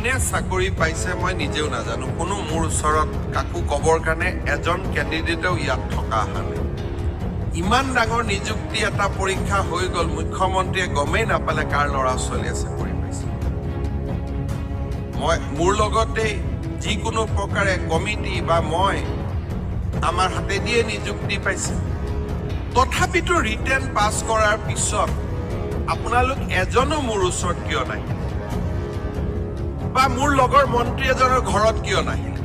কোনে চাকৰি পাইছে মই নিজেও নাজানো কোনো মোৰ ওচৰত কাকো ক'বৰ কাৰণে এজন কেণ্ডিডেটেও ইয়াত থকা অহা নাই ইমান ডাঙৰ নিযুক্তি এটা পৰীক্ষা হৈ গ'ল মুখ্যমন্ত্ৰীয়ে গমেই নাপালে কাৰ ল'ৰা ছোৱালীয়ে চাকৰি পাইছে মই মোৰ লগতে যিকোনো প্ৰকাৰে কমিটি বা মই আমাৰ হাতে দিয়ে নিযুক্তি পাইছে তথাপিতো ৰিটেন পাছ কৰাৰ পিছত আপোনালোক এজনো মোৰ ওচৰত কিয় নাহিলে বা মোৰ লগৰ মন্ত্ৰী এজনৰ ঘৰত কিয় নাহিলে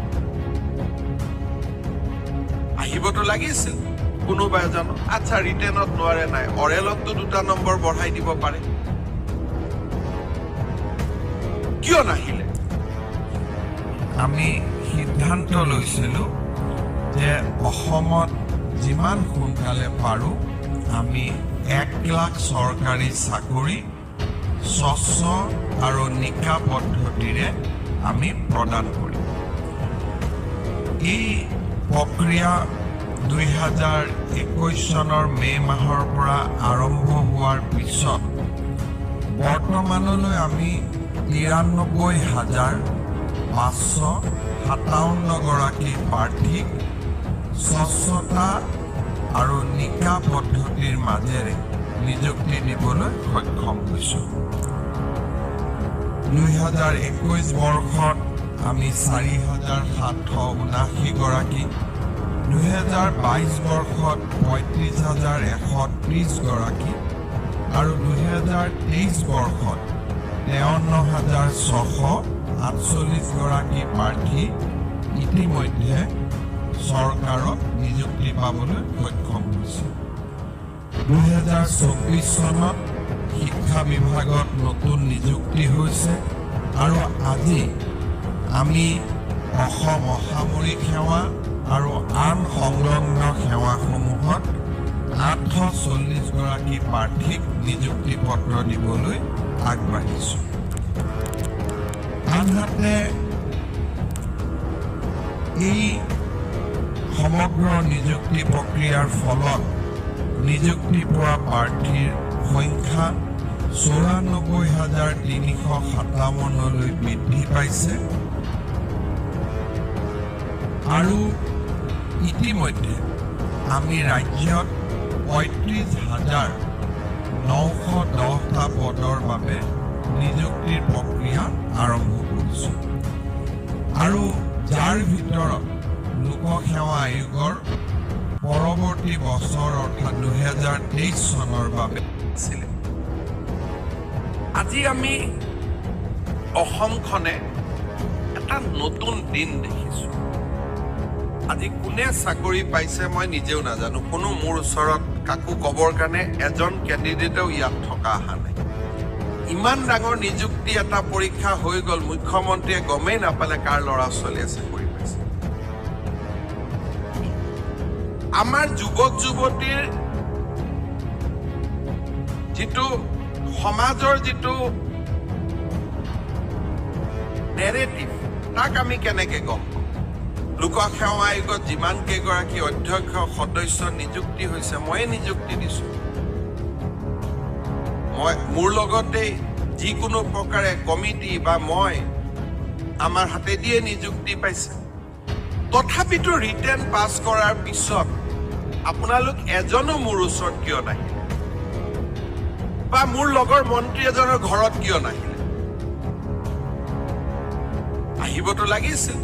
আহিবতো লাগিছিল কোনোবা এজন আচ্ছা ৰিটেনত নোৱাৰে নাই অৰেলততো 2টা নম্বৰ বঢ়াই দিব পাৰে কিয় নাহিলে আমি সিদ্ধান্ত লৈছিলোঁ যে অসমত যিমান সোনকালে পাৰোঁ আমি 1 লাখ চৰকাৰী চাকৰি স্বচ্ছ আৰু নিকা পদ্ধতিৰে আমি প্ৰদান কৰিম এই প্ৰক্ৰিয়া 2021 চনৰ মে মাহৰ পৰা আৰম্ভ হোৱাৰ পিছত বৰ্তমানলৈ আমি 93,557 গৰাকী প্ৰাৰ্থীক স্বচ্ছতা আৰু নিকা পদ্ধতিৰ মাজেৰে নিযুক্তি দিবলৈ সক্ষম হৈছোঁ 2021 বৰ্ষত আমি 4,779 গৰাকী 2022 বৰ্ষত 35,130 গৰাকী আৰু 2023 বৰ্ষত 53,648 গৰাকী প্ৰাৰ্থী ইতিমধ্যে চৰকাৰত নিযুক্তি পাবলৈ সক্ষম হৈছে 2024 চনত শিক্ষা বিভাগত নতুন নিযুক্তি হৈছে আৰু আজি আমি অসম অসামৰিক সেৱা আৰু আন সংলগ্ন সেৱাসমূহত 840 গৰাকী প্ৰাৰ্থীক নিযুক্তি পত্ৰ দিবলৈ আগবাঢ়িছোঁ আনহাতে এই সমগ্ৰ নিযুক্তি প্ৰক্ৰিয়াৰ ফলত নিযুক্তি পোৱা প্ৰাৰ্থীৰ সংখ্যা 94,357লৈ বৃদ্ধি পাইছে আৰু ইতিমধ্যে আমি ৰাজ্যত 35,910টা পদৰ বাবে নিযুক্তিৰ প্ৰক্ৰিয়া আৰম্ভ কৰিছোঁ আৰু যাৰ ভিতৰত লোকসেৱা আয়োগৰ পৰৱৰ্তী বছৰ অৰ্থাৎ 2023 চনৰ বাবে আছিলে আজি আমি অসমখনে এটা নতুন দিন দেখিছোঁ আজি কোনে চাকৰি পাইছে মই নিজেও নাজানো কোনো মোৰ ওচৰত কাকো ক'বৰ কাৰণে এজন কেণ্ডিডেটেও ইয়াত থকা অহা নাই ইমান ডাঙৰ নিযুক্তি এটা পৰীক্ষা হৈ গ'ল মুখ্যমন্ত্ৰীয়ে গমেই নাপালে কাৰ ল'ৰা ছোৱালীয়ে চাকৰি পাইছে আমাৰ যুৱক যুৱতীৰ যিটো সমাজৰ যিটো নেৰেটিভ তাক আমি কেনেকৈ গম পাম লোকসেৱা আয়োগত যিমান কেইগৰাকী অধ্যক্ষ সদস্য নিযুক্তি হৈছে ময়ে নিযুক্তি দিছোঁ মই মোৰ লগতে যিকোনো প্ৰকাৰে কমিটি বা মই আমাৰ হাতে দিয়ে নিযুক্তি পাইছে তথাপিতো ৰিটেন পাছ কৰাৰ পিছত আপোনালোক এজনো মোৰ ওচৰত কিয় নাহিলে বা মোৰ লগৰ মন্ত্ৰী এজনৰ ঘৰত কিয় নাহিলে আহিবতো লাগিছিল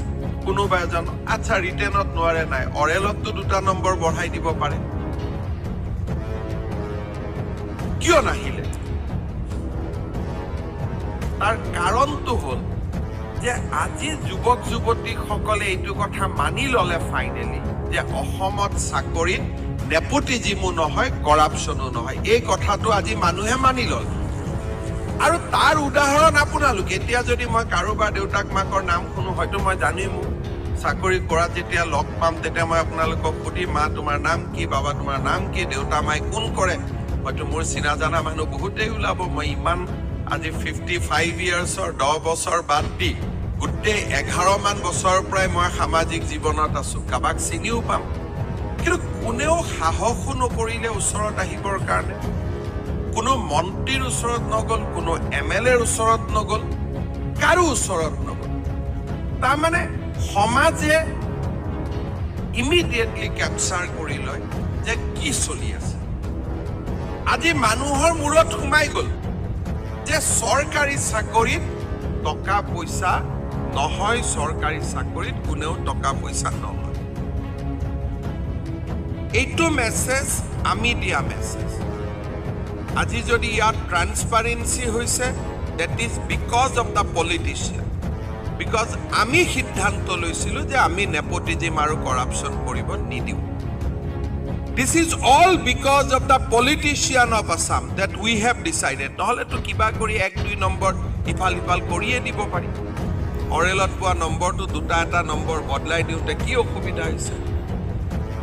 কোনোবা এজন আচ্ছা ৰিটেনত নোৱাৰে নাই অৰেলততো 2টা নম্বৰ বঢ়াই দিব পাৰে কিয় নাহিলে তাৰ কাৰণটো হ'ল যে আজি যুৱক যুৱতীসকলে এইটো কথা মানি ল'লে ফাইনেলি যে অসমত চাকৰিত নেপোটিজিমো নহয় কৰাপশ্যনো নহয় এই কথাটো আজি মানুহে মানি ল'লে আৰু তাৰ উদাহৰণ আপোনালোক এতিয়া যদি মই কাৰোবাৰ দেউতাক মাকৰ নাম শুনো হয়তো মই জানিম চাকৰি কৰা যেতিয়া লগ পাম তেতিয়া মই আপোনালোকক সুধিম মা তোমাৰ নাম কি বাবা তোমাৰ নাম কি দেউতা মাই কোন কৰে হয়তো মোৰ চিনা জানা মানুহ বহুতেই ওলাব মই ইমান আজি 55 ইয়াৰ্ছৰ 10 বছৰ বাদ দি গোটেই 11 মান বছৰৰ পৰাই মই সামাজিক জীৱনত আছোঁ কাবাক চিনিও পাম কিন্তু কোনেও সাহসো নকৰিলে ওচৰত আহিবৰ কাৰণে কোনো মন্ত্ৰীৰ ওচৰত নগ'ল কোনো MLAৰ ওচৰত নগ'ল কাৰো ওচৰত নগ'ল তাৰমানে সমাজে ইমিডিয়েটলি কেপচাৰ কৰি লয় যে কি চলি আছে আজি মানুহৰ মূৰত সোমাই গ'ল যে চৰকাৰী চাকৰিত টকা পইচা নহয় চৰকাৰী চাকৰিত কোনেও টকা পইচা নহয় এইটো মেছেজ আমি দিয়া মেছেজ আজি যদি ইয়াত ট্ৰান্সপাৰেন্সি হৈছে that is because of the politician because আমি সিদ্ধান্ত লৈছিলো যে আমি নেপোটিজম আৰু কৰাপশন কৰিব নিদিও this is all because of the politician of Assam that we have decided নহলে তো কিবা কৰি 1-2 নম্বৰ ইফাল কৰিয়ে দিব পাৰি অৰেলত পোৱা নম্বৰটো দুটা এটা নম্বৰ বদলাই দিওঁতে কি অসুবিধা হৈছে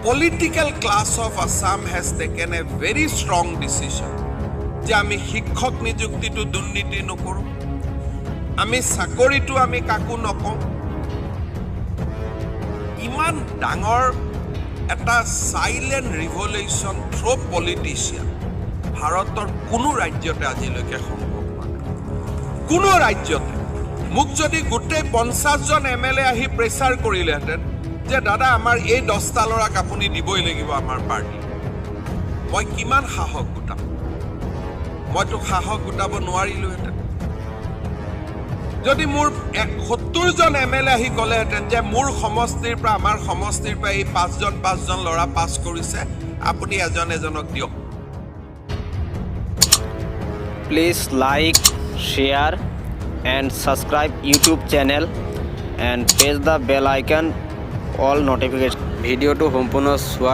political class of Assam has taken a very strong decision যে আমি শিক্ষক নিযুক্তিটো দুৰ্নীতি নকৰো আমি চাকৰিটো আমি কাকো নকওঁ ইমান ডাঙৰ এটা সাইলেন্ট ৰিভলিউশন থ্ৰু পলিটিশিয়ান ভাৰতৰ কোনো ৰাজ্যতে আজিলৈকে সম্ভৱ হোৱা নাই কোনো ৰাজ্যতে মোক যদি গোটেই 50 জন এমএলএ আহি প্ৰেছাৰ কৰিলেহেঁতেন যে দাদা আমাৰ এই 10টা লৰাক আপুনি দিবই লাগিব আমাৰ পাৰ্টি মই কিমান সাহস গোটাম মইতো সাহস গোটাব নোৱাৰিলোহেঁতেন যদি মোৰ 70 জন এমএলএ আহি ক'লেহেঁতেন যে মোৰ সমষ্টিৰ পৰা আমাৰ সমষ্টিৰ পৰা এই 5 জন ল'ৰা পাছ কৰিছে আপুনি এজনক দিয়ক please like share and subscribe YouTube channel and press the bell icon all notification ভিডিঅ'টো সম্পূৰ্ণ চোৱা